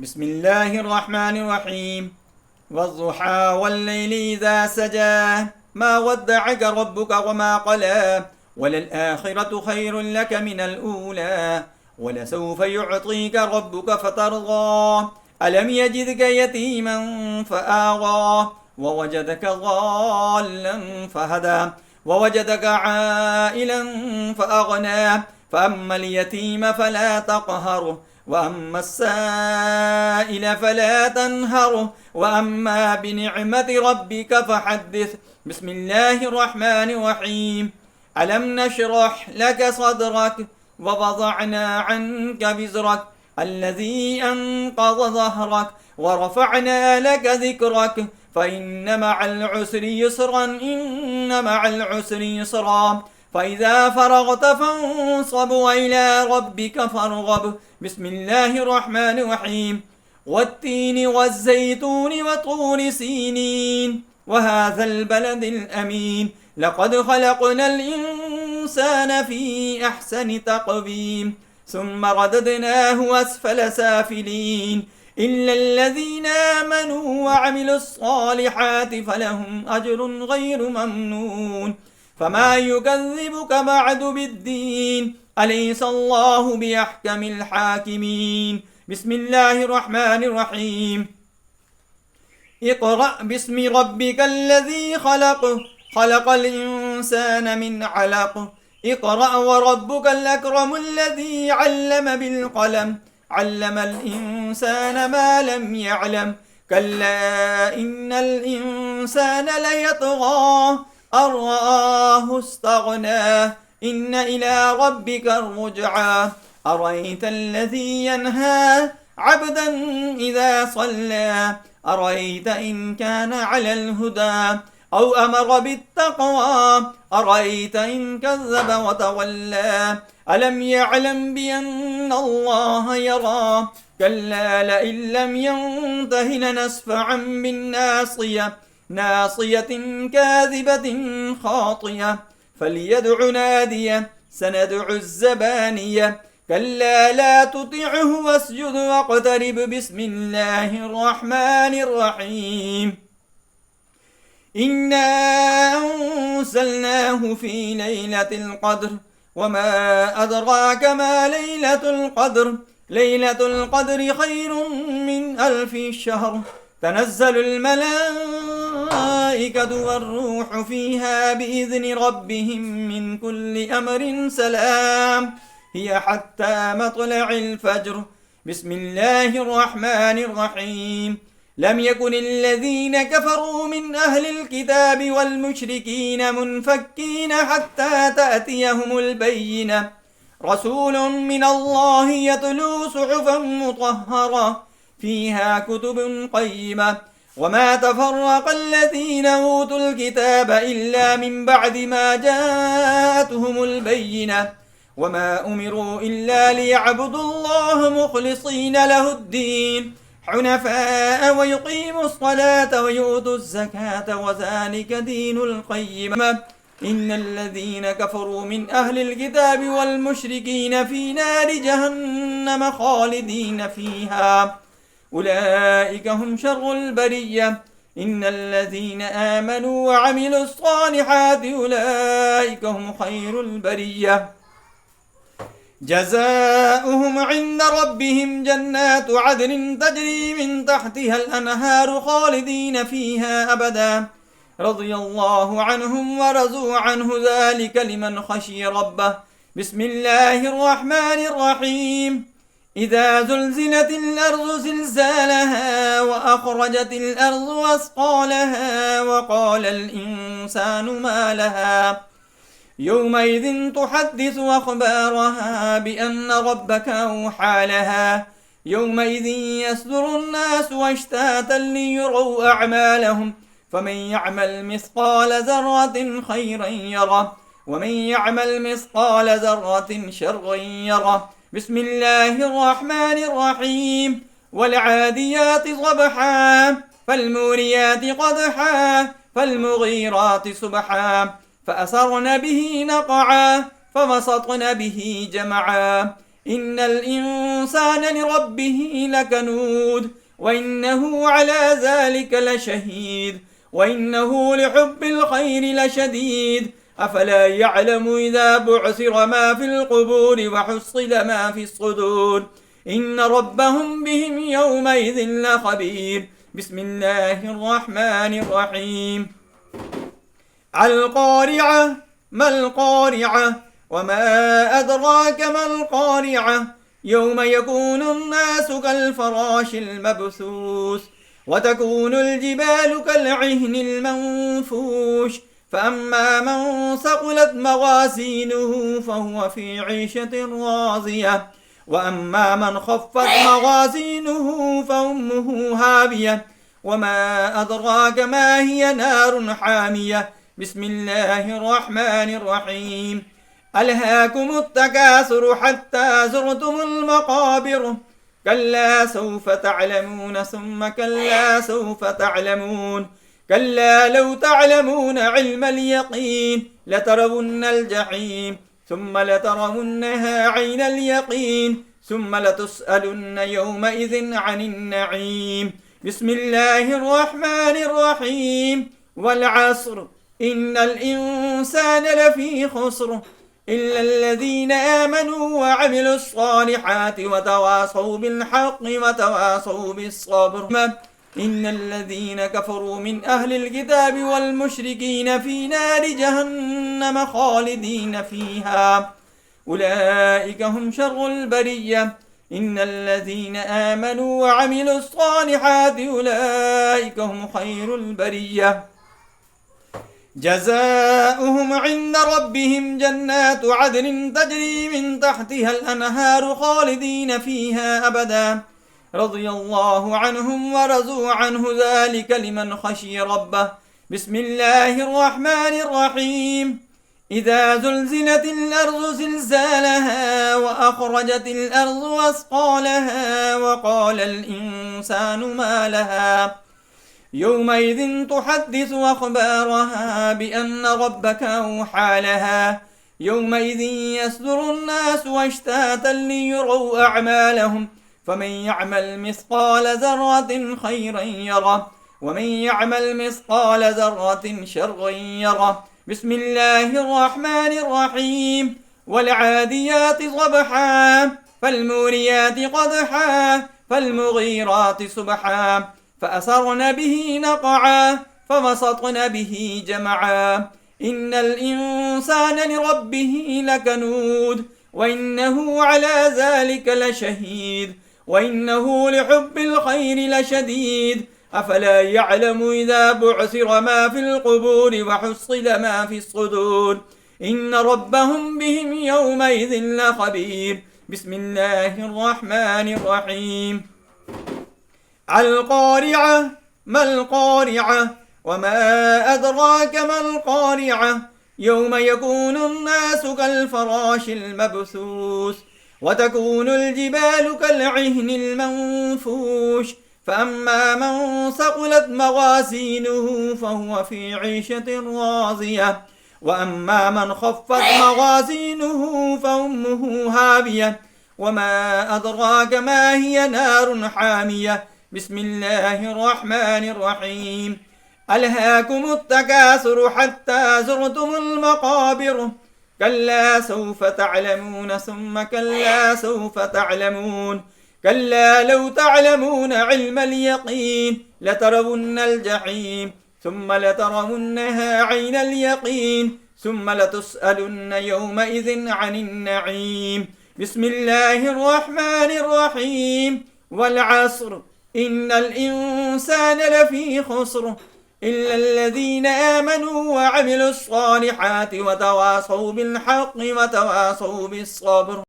بسم الله الرحمن الرحيم. والضحى والليل إذا سجى ما ودعك ربك وما قلى وللآخرة خير لك من الأولى ولسوف يعطيك ربك فترضى ألم يجدك يتيما فآوى ووجدك ضالا فهدى ووجدك عائلا فأغنى فأما اليتيم فلا تقهر وأما السائل فلا تنهره وأما بنعمة ربك فحدث. بسم الله الرحمن الرحيم. ألم نشرح لك صدرك ووضعنا عنك وزرك الذي أنقض ظهرك ورفعنا لك ذكرك فإن مع العسر يسرا إن مع العسر يسرا فإذا فرغت فانصب وإلى ربك فارغب. بسم الله الرحمن الرحيم. والتين والزيتون وطور سينين وهذا البلد الأمين لقد خلقنا الإنسان في أحسن تقويم ثم رددناه أسفل سافلين إلا الذين آمنوا وعملوا الصالحات فلهم أجر غير ممنون فما يكذبك بعد بالدين أليس الله بأحكم الحاكمين. بسم الله الرحمن الرحيم. اقرأ باسم ربك الذي خلق الإنسان من علق اقرأ وربك الأكرم الذي علم بالقلم علم الإنسان ما لم يعلم كلا إن الإنسان ليطغى أن رآه استغنى إن إلى ربك الرجعى أرأيت الذي ينهى عبدا إذا صلى أرأيت إن كان على الهدى أو أمر بالتقوى أرأيت إن كذب وتولى ألم يعلم بأن الله يرى كلا لئن لم ينته لنسفعا بالناصية ناصية كاذبة خاطية فليدع نادية سندع الزبانية كلا لا تطعه واسجد واقترب. بسم الله الرحمن الرحيم. إنا أنزلناه في ليلة القدر وما أدراك ما ليلة القدر ليلة القدر خير من 1000 شهر تنزل الملائكة والروح فيها بإذن ربهم من كل أمر سلام هي حتى مطلع الفجر. بسم الله الرحمن الرحيم. لم يكن الذين كفروا من أهل الكتاب والمشركين منفكين حتى تأتيهم البينة رسول من الله يتلو صحفا مطهرة فيها كتب قيمة وما تفرق الذين أوتوا الكتاب إلا من بعد ما جاءتهم البينة وما أمروا إلا ليعبدوا الله مخلصين له الدين حنفاء ويقيموا الصلاة ويؤتوا الزكاة وذلك دين القيمة إن الذين كفروا من أهل الكتاب والمشركين في نار جهنم خالدين فيها أولئك هم شر البرية إن الذين آمنوا وعملوا الصالحات أولئك هم خير البرية جزاؤهم عند ربهم جنات عدن تجري من تحتها الأنهار خالدين فيها أبدا رضي الله عنهم ورضوا عنه ذلك لمن خشي ربه. بسم الله الرحمن الرحيم. إذا زلزلت الأرض زلزالها وأخرجت الأرض أثقالها وقال الإنسان ما لها يومئذ تحدث أخبارها بأن ربك أوحى لها يومئذ يصدر الناس أشتاتا ليروا أعمالهم فمن يعمل مثقال ذرة خيرا يره ومن يعمل مثقال ذرة شرا يره. بسم الله الرحمن الرحيم. والعاديات ضبحا فالموريات قدحا فالمغيرات صبحا فأثرن به نقعا فوسطن به جمعا إن الإنسان لربه لكنود وإنه على ذلك لشهيد وإنه لحب الخير لشديد أفلا يعلم إذا بعثر ما في القبور وحصل ما في الصدور إن ربهم بهم يومئذ لخبير. بسم الله الرحمن الرحيم. القارعة ما القارعة وما أدراك ما القارعة يوم يكون الناس كالفراش المبثوث وتكون الجبال كالعهن المنفوش فأما من ثقلت موازينه فهو في عيشة راضية وأما من خفت موازينه فأمه هاوية وما أدراك ما هي نار حامية. بسم الله الرحمن الرحيم. ألهاكم التكاثر حتى زرتم المقابر كلا سوف تعلمون ثم كلا سوف تعلمون كلا لو تعلمون علم اليقين لترون الجحيم ثم لترونها عين اليقين ثم لتسألن يومئذ عن النعيم. بسم الله الرحمن الرحيم. والعصر إن الإنسان لفي خسر إلا الذين آمنوا وعملوا الصالحات وتواصوا بالحق وتواصوا بالصبر. إن الذين كفروا من أهل الكتاب والمشركين في نار جهنم خالدين فيها أولئك هم شر البرية. إن الذين آمنوا وعملوا الصالحات أولئك هم خير البرية. جزاؤهم عند ربهم جنات عدن تجري من تحتها الأنهار خالدين فيها أبدا رضي الله عنهم ورضوا عنه ذلك لمن خشي ربه. بسم الله الرحمن الرحيم. إذا زلزلت الأرض زلزالها وأخرجت الأرض أثقالها وقال الإنسان ما لها يومئذ تحدث أخبارها بأن ربك أوحى لها يومئذ يصدر الناس أشتاتا ليروا أعمالهم فمن يعمل مثقال ذرة خيرا يره ومن يعمل مثقال ذرة شرا يره. بسم الله الرحمن الرحيم. والعاديات ضبحا فالموريات قدحا فالمغيرات صبحا فأثرن به نقعا فوسطن به جمعا إن الإنسان لربه لكنود وإنه على ذلك لشهيد وإنه لحب الخير لشديد أفلا يعلم إذا بعثر ما في القبور وحصل ما في الصدور إن ربهم بهم يومئذ لخبير. بسم الله الرحمن الرحيم. القارعة ما القارعة وما أدراك ما القارعة يوم يكون الناس كالفراش المبثوث وتكون الجبال كالعهن المنفوش فأما من ثقلت موازينه فهو في عيشة راضية وأما من خفت موازينه فأمه هاوية وما أدراك ما هي نار حامية. بسم الله الرحمن الرحيم. ألهاكم التكاثر حتى زرتم المقابر كلا سوف تعلمون ثم كلا سوف تعلمون كلا لو تعلمون علم اليقين لترون الجحيم ثم لترونها عين اليقين ثم لتسألن يومئذ عن النعيم. بسم الله الرحمن الرحيم. والعصر إن الإنسان لفي خسر إلا الذين آمنوا وعملوا الصالحات وتواصوا بالحق وتواصوا بالصبر.